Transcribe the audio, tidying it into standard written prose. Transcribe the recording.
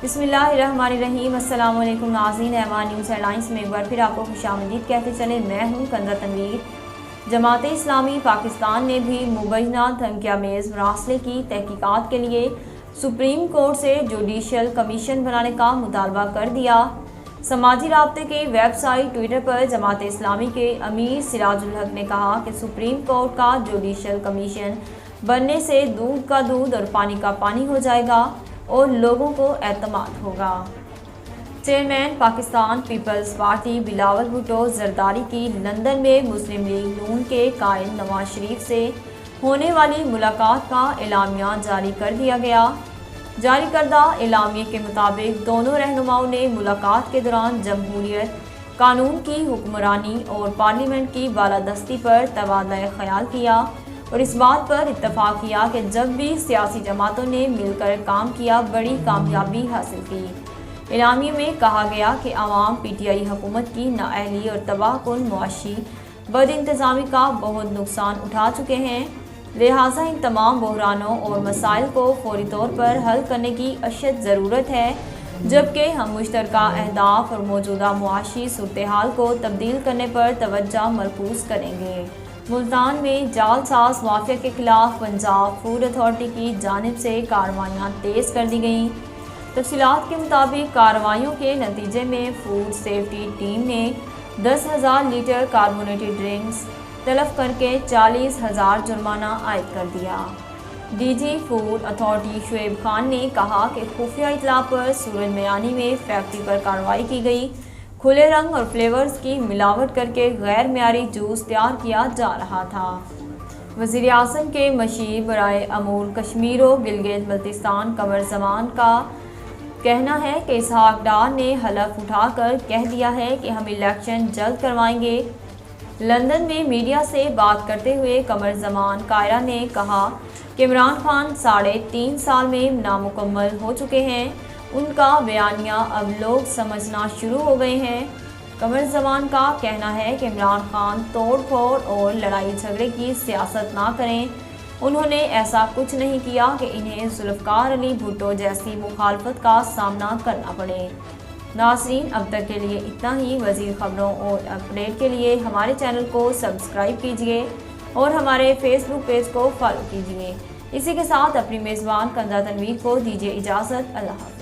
बिस्मिल्लाहिर्रहमानिर्रहीम। अस्सलाम वालेकुम नाज़रीन, एमान न्यूज़ हेडलाइंस में एक बार फिर आपको खुशामदीद कहते चले। मैं हूं कंज़ा तनवीर। जमात इस्लामी पाकिस्तान ने भी मुबैना धमकियामेज़ मरासले की तहकीकात के लिए सुप्रीम कोर्ट से जुडिशल कमीशन बनाने का मुतालबा कर दिया। समाजी राब्ते के वेबसाइट ट्विटर पर जमात इस्लामी के अमीर सिराजुल हक ने कहा कि सुप्रीम कोर्ट का जुडिशल कमीशन बनने से दूध का दूध और पानी का पानी हो जाएगा और लोगों को एतमाद होगा। चेयरमैन पाकिस्तान पीपल्स पार्टी बिलावल भुट्टो जरदारी की लंदन में मुस्लिम लीग नून के कायद नवाज शरीफ से होने वाली मुलाकात का एलामिया जारी कर दिया गया। जारी करदा एलामिये के मुताबिक दोनों रहनुमाओं ने मुलाकात के दौरान जमहूरियत, कानून की हुक्मरानी और पार्लियामेंट की बालादस्ती पर तबादला ख्याल किया और इस बात पर इत्तफाक किया कि जब भी सियासी जमातों ने मिलकर काम किया बड़ी कामयाबी हासिल की। एलामिये में कहा गया कि आवाम पीटीआई हुकूमत की नाअहली और तबाहकुन मुआशी बदइंतज़ामी का बहुत नुकसान उठा चुके हैं, लिहाजा इन तमाम बहरानों और मसाइल को फौरी तौर पर हल करने की अशद ज़रूरत है, जबकि हम मुश्तरका अहदाफ और मौजूदा मुआशी सूरत हाल को तब्दील करने पर तवज्जो मरकूज़ करेंगे। मुल्तान में जालसाज माफिया के खिलाफ पंजाब फूड अथॉरिटी की जानिब से कार्रवाइयाँ तेज़ कर दी गईं। तफसीलात के मुताबिक कार्रवाइयों के नतीजे में फूड सेफ्टी टीम ने 10,000 लीटर कार्बोनेटेड ड्रिंक्स तलब करके 40,000 जुर्माना आयद कर दिया। DG food authority Shoaib Khan ने कहा कि खुफिया इतला पर सूरज मयानी में फैक्ट्री पर कार्रवाई की गई। खुले रंग और फ्लेवर्स की मिलावट करके गैर मियारी जूस तैयार किया जा रहा था। वज़ीर आज़म के मशीर बराए अमूर कश्मीर और गिलगित बल्तिस्तान कमर ज़मान का कहना है कि इसहाक डार ने हलफ उठाकर कह दिया है कि हम इलेक्शन जल्द करवाएंगे। लंदन में मीडिया से बात करते हुए कमर ज़मान कायरा ने कहा कि इमरान खान 3.5 साल में नामुकम्मल हो चुके हैं, उनका बयानिया अब लोग समझना शुरू हो गए हैं। कमर ज़मान का कहना है कि इमरान खान तोड़ फोड़ और लड़ाई झगड़े की सियासत ना करें, उन्होंने ऐसा कुछ नहीं किया कि इन्हें जुल्फ़िकार अली भुट्टो जैसी मुखालफत का सामना करना पड़े। नाज़रीन, अब तक के लिए इतना ही। मज़ीद ख़बरों और अपडेट के लिए हमारे चैनल को सब्सक्राइब कीजिए और हमारे फेसबुक पेज को फॉलो कीजिए। इसी के साथ अपनी मेज़बान कंज़ा तनवीर को दीजिए इजाज़त। अल्लाह हाफ़िज़।